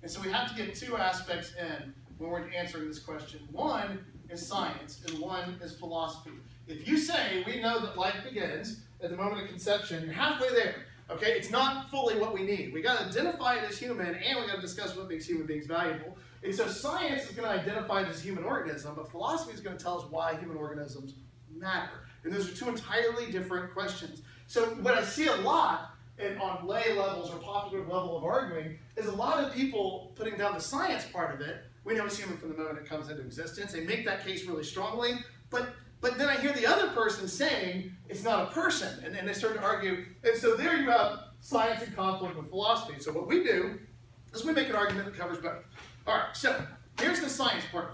And so we have to get two aspects in when we're answering this question. One is science, and one is philosophy. If you say we know that life begins at the moment of conception, you're halfway there. Okay, it's not fully what we need. We got to identify it as human, and we got to discuss what makes human beings valuable. And so science is going to identify it as a human organism, but philosophy is going to tell us why human organisms matter. And those are two entirely different questions. So what I see a lot on lay levels or popular level of arguing is a lot of people putting down the science part of it. We know it's human from the moment it comes into existence. They make that case really strongly, but then I hear the other person saying it's not a person, and they start to argue. And so there you have science in conflict with philosophy. So what we do is we make an argument that covers both. All right, so here's the science part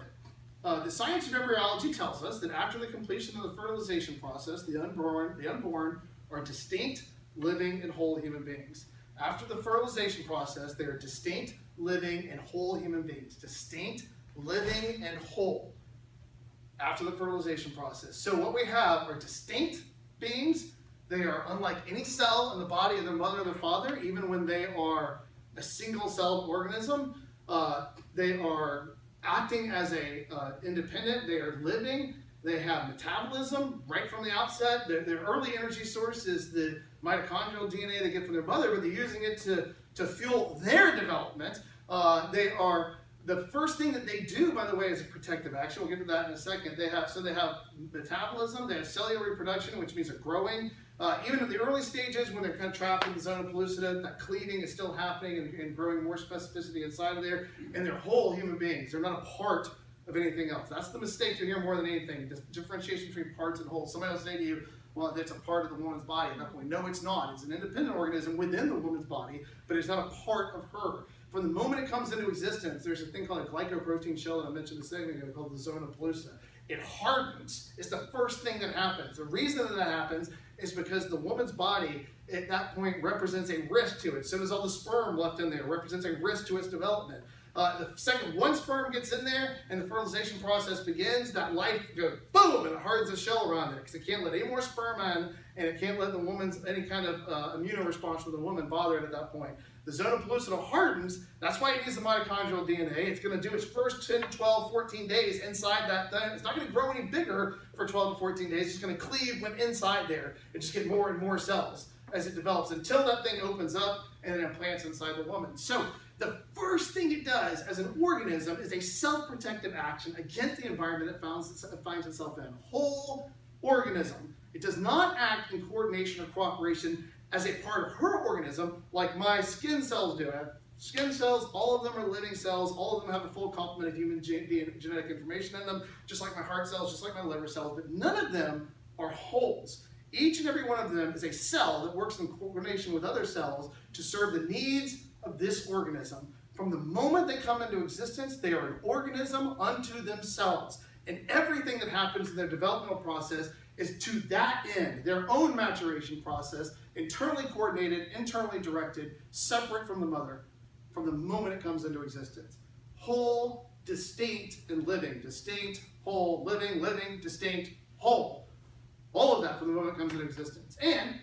of it. The science of embryology tells us that after the completion of the fertilization process, the unborn are distinct, living, and whole human beings. After the fertilization process, they are distinct, living, and whole human beings. Distinct, living, and whole. After the fertilization process. So what we have are distinct beings. They are unlike any cell in the body of their mother or their father, even when they are a single-celled organism. They are acting as a independent. They are living. They have metabolism right from the outset. Their early energy source is the mitochondrial DNA they get from their mother, but they're using it to fuel their development. The first thing that they do, by the way, is a protective action. We'll get to that in a second. They have metabolism, they have cellular reproduction, which means they're growing. Even at the early stages, when they're kind of trapped in the zone of pellucidity, that cleaving is still happening and growing more specificity inside of there. And they're whole human beings. They're not a part of anything else. That's the mistake you hear more than anything. The differentiation between parts and whole. Somebody will say to you, well, that's a part of the woman's body. At that point, no, it's not. It's an independent organism within the woman's body, but it's not a part of her. From the moment it comes into existence, there's a thing called a glycoprotein shell that I mentioned a second ago called the zone of pellucidity. It hardens. It's the first thing that happens. The reason that happens is because the woman's body at that point represents a risk to it. So does all the sperm left in there. It represents a risk to its development. The second one sperm gets in there and the fertilization process begins, that life goes boom and it hardens the shell around it because it can't let any more sperm in and it can't let the woman's any kind of immune response from the woman bother it at that point. The zone of pellucidity hardens. That's why it needs the mitochondrial DNA. It's going to do its first 10, 12, 14 days inside that thing. It's not going to grow any bigger for 12 to 14 days. It's going to cleave when inside there and just get more and more cells as it develops until that thing opens up and then implants inside the woman. So the first thing it does as an organism is a self-protective action against the environment it finds itself in. Whole organism. It does not act in coordination or cooperation as a part of her organism like my skin cells do. I have skin cells, all of them are living cells, all of them have a full complement of human genetic information in them, just like my heart cells, just like my liver cells, but none of them are wholes. Each and every one of them is a cell that works in coordination with other cells to serve the needs of this organism. From the moment they come into existence, they are an organism unto themselves. And everything that happens in their developmental process is to that end, their own maturation process, internally coordinated, internally directed, separate from the mother, from the moment it comes into existence. Whole, distinct, and living. Distinct, whole, living, living, distinct, whole. All of that from the moment it comes into existence. And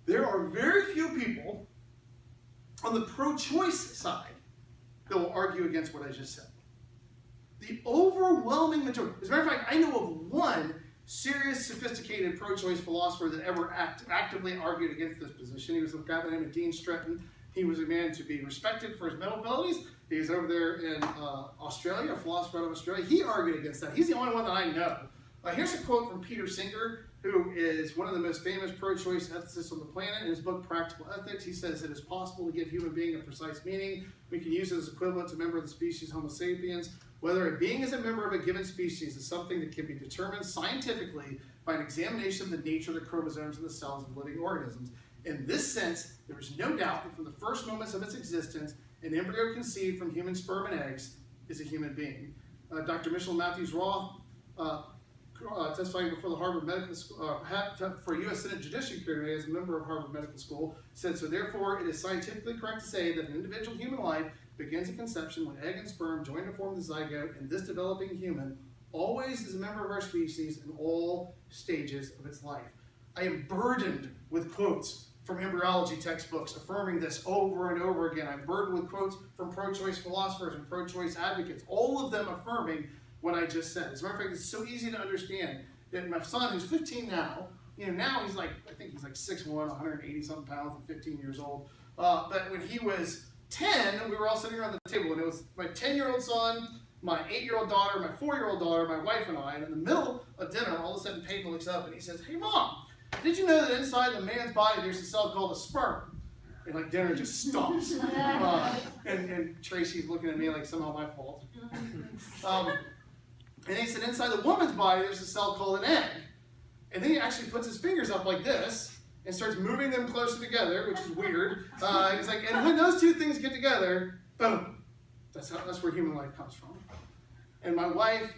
there are very few people on the pro-choice side that will argue against what I just said. The overwhelming majority, as a matter of fact, I know of one serious, sophisticated pro-choice philosopher that ever actively argued against this position. He was a guy by the name of Dean Stretton. He was a man to be respected for his mental abilities. He's over there in Australia, a philosopher out of Australia. He argued against that. He's the only one that I know. Here's a quote from Peter Singer, who is one of the most famous pro-choice ethicists on the planet. In his book, Practical Ethics, he says it is possible to give human being a precise meaning. We can use it as equivalent to a member of the species Homo sapiens. Whether a being is a member of a given species is something that can be determined scientifically by an examination of the nature of the chromosomes in the cells of living organisms. In this sense, there is no doubt that from the first moments of its existence, an embryo conceived from human sperm and eggs is a human being. Dr. Mitchell Matthews Roth, testifying before the Harvard Medical School, for U.S. Senate Judiciary as a member of Harvard Medical School, said, so therefore it is scientifically correct to say that an individual human life begins at conception when egg and sperm join to form the zygote, and this developing human always is a member of our species in all stages of its life. I am burdened with quotes from embryology textbooks affirming this over and over again. I'm burdened with quotes from pro-choice philosophers and pro-choice advocates, all of them affirming what I just said. As a matter of fact, it's so easy to understand that my son, who's 15 now, now he's like, I think he's like 6'1", 180-something pounds, and 15 years old. But when he was 10, we were all sitting around the table, and it was my 10-year-old son, my 8-year-old daughter, my 4-year-old daughter, my wife and I, and in the middle of dinner, all of a sudden Peyton looks up and he says, "Hey Mom, did you know that inside the man's body there's a cell called a sperm?" And like dinner just stops. And Tracy's looking at me like somehow my fault. And he said, inside the woman's body there's a cell called an egg. And then he actually puts his fingers up like this and starts moving them closer together, which is weird. And he's like, and when those two things get together, boom, that's where human life comes from. And my wife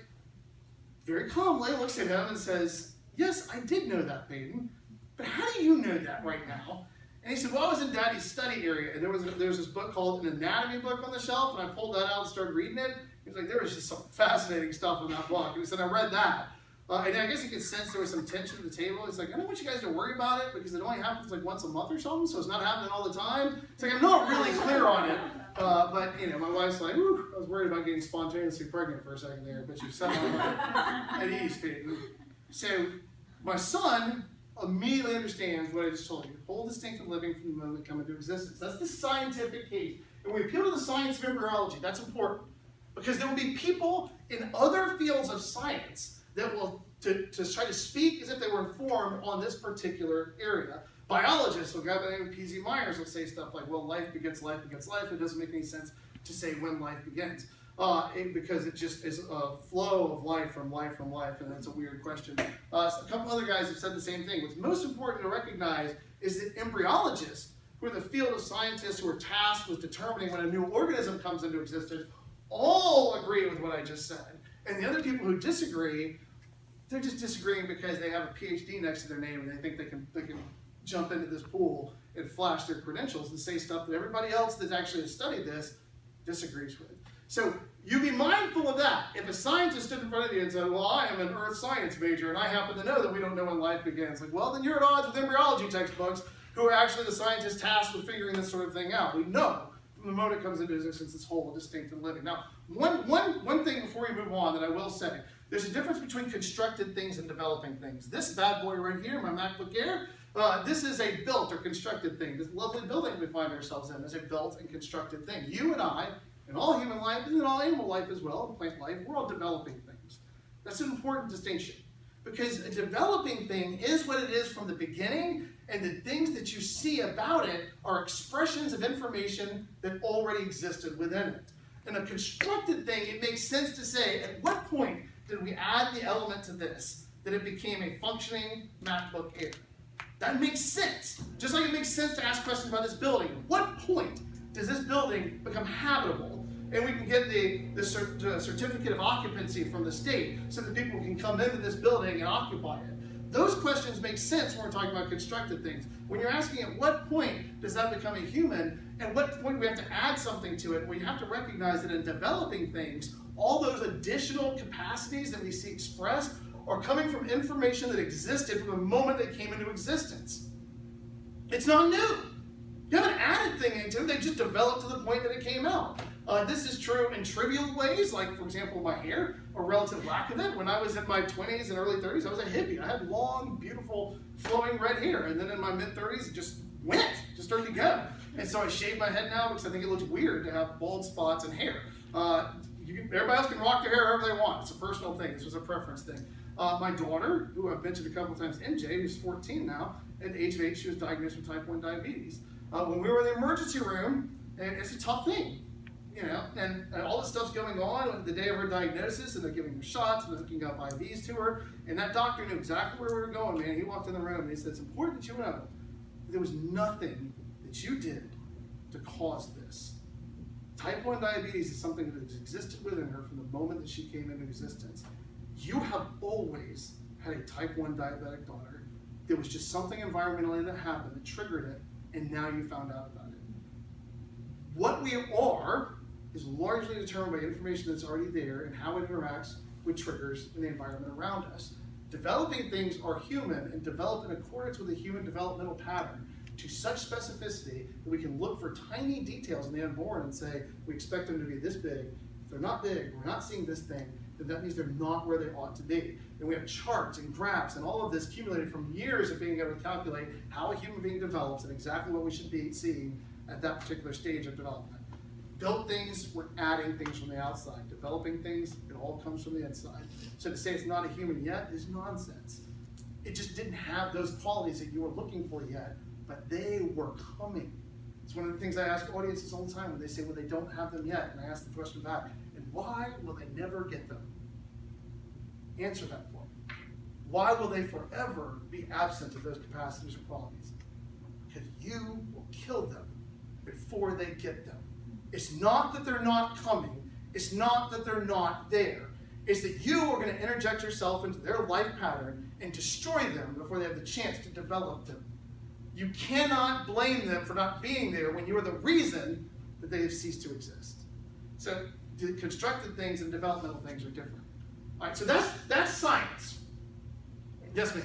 very calmly looks at him and says, "Yes, I did know that, Peyton, but how do you know that right now?" And he said, "Well, I was in Daddy's study area, and there was this book called an anatomy book on the shelf, and I pulled that out and started reading it." He was like, "There was just some fascinating stuff in that book." And he said, "I read that." And I guess you could sense there was some tension at the table. He's like, "I don't want you guys to worry about it because it only happens like once a month or something, so it's not happening all the time." It's like, I'm not really clear on it. But, my wife's like, "Ooh, I was worried about getting spontaneously pregnant for a second there, but you somehow at ease, Peyton." So my son immediately understands what I just told you. Whole distinct living from the moment come into existence. That's the scientific case. And we appeal to the science of embryology. That's important. Because there will be people in other fields of science that will to try to speak as if they were informed on this particular area. Biologists, a guy by the name of P.Z. Myers, will say stuff like, "Well, life begets life begets life." It doesn't make any sense to say when life begins. Because it just is a flow of life, and that's a weird question. A couple other guys have said the same thing. What's most important to recognize is that embryologists, who are the field of scientists who are tasked with determining when a new organism comes into existence, all agree with what I just said. And the other people who disagree, they're just disagreeing because they have a PhD next to their name and they think they can jump into this pool and flash their credentials and say stuff that everybody else that actually has studied this disagrees with. So you be mindful of that. If a scientist stood in front of you and said, "Well, I am an earth science major and I happen to know that we don't know when life begins," like, well, then you're at odds with embryology textbooks who are actually the scientists tasked with figuring this sort of thing out. We know from the moment it comes into existence, it's whole, distinct, and living. Now, one thing before we move on that I will say, there's a difference between constructed things and developing things. This bad boy right here, my MacBook Air, this is a built or constructed thing. This lovely building we find ourselves in is a built and constructed thing. You and I, and all human life, and all animal life as well, and plant life, we're all developing things. That's an important distinction. Because a developing thing is what it is from the beginning, and the things that you see about it are expressions of information that already existed within it. In a constructed thing, it makes sense to say, at what point did we add the element to this that it became a functioning MacBook Air? That makes sense. Just like it makes sense to ask questions about this building. At what point does this building become habitable? And we can get the certificate of occupancy from the state so that people can come into this building and occupy it. Those questions make sense when we're talking about constructed things. When you're asking at what point does that become a human, at what point do we have to add something to it, we have to recognize that in developing things, all those additional capacities that we see expressed are coming from information that existed from the moment they came into existence. It's not new. You haven't added thing into it, they just developed to the point that it came out. This is true in trivial ways, like, for example, my hair, or relative lack of it. When I was in my 20s and early 30s, I was a hippie. I had long, beautiful, flowing red hair. And then in my mid-30s, it just started to go. And so I shave my head now because I think it looks weird to have bald spots and hair. Everybody else can rock their hair however they want. It's a personal thing. This was a preference thing. My daughter, who I've mentioned a couple of times, MJ, who's 14 now, at the age of 8, she was diagnosed with type 1 diabetes. When we were in the emergency room, and it's a tough thing. And all this stuff's going on the day of her diagnosis, and they're giving her shots, and they're hooking up IVs to her, and that doctor knew exactly where we were going, man. He walked in the room, and he said, "It's important that you know that there was nothing that you did to cause this. Type 1 diabetes is something that has existed within her from the moment that she came into existence. You have always had a type 1 diabetic daughter. There was just something environmentally that happened that triggered it, and now you found out about it. What we are is largely determined by information that's already there and how it interacts with triggers in the environment around us. Developing things are human and develop in accordance with a human developmental pattern. to such specificity that we can look for tiny details in the unborn and say, we expect them to be this big. If they're not big, we're not seeing this thing, then that means they're not where they ought to be. And we have charts and graphs and all of this accumulated from years of being able to calculate how a human being develops and exactly what we should be seeing at that particular stage of development. Built things, we're adding things from the outside. Developing things, it all comes from the inside. So to say it's not a human yet is nonsense. It just didn't have those qualities that you were looking for yet, but they were coming. It's one of the things I ask audiences all the time when they say, well, they don't have them yet. And I ask the question back, and why will they never get them? Answer that for me. Why will they forever be absent of those capacities or qualities? Because you will kill them before they get them. It's not that they're not coming. It's not that they're not there. It's that you are going to interject yourself into their life pattern and destroy them before they have the chance to develop them. You cannot blame them for not being there when you are the reason that they have ceased to exist. So the constructed things and developmental things are different. All right, so that's science. Yes, ma'am.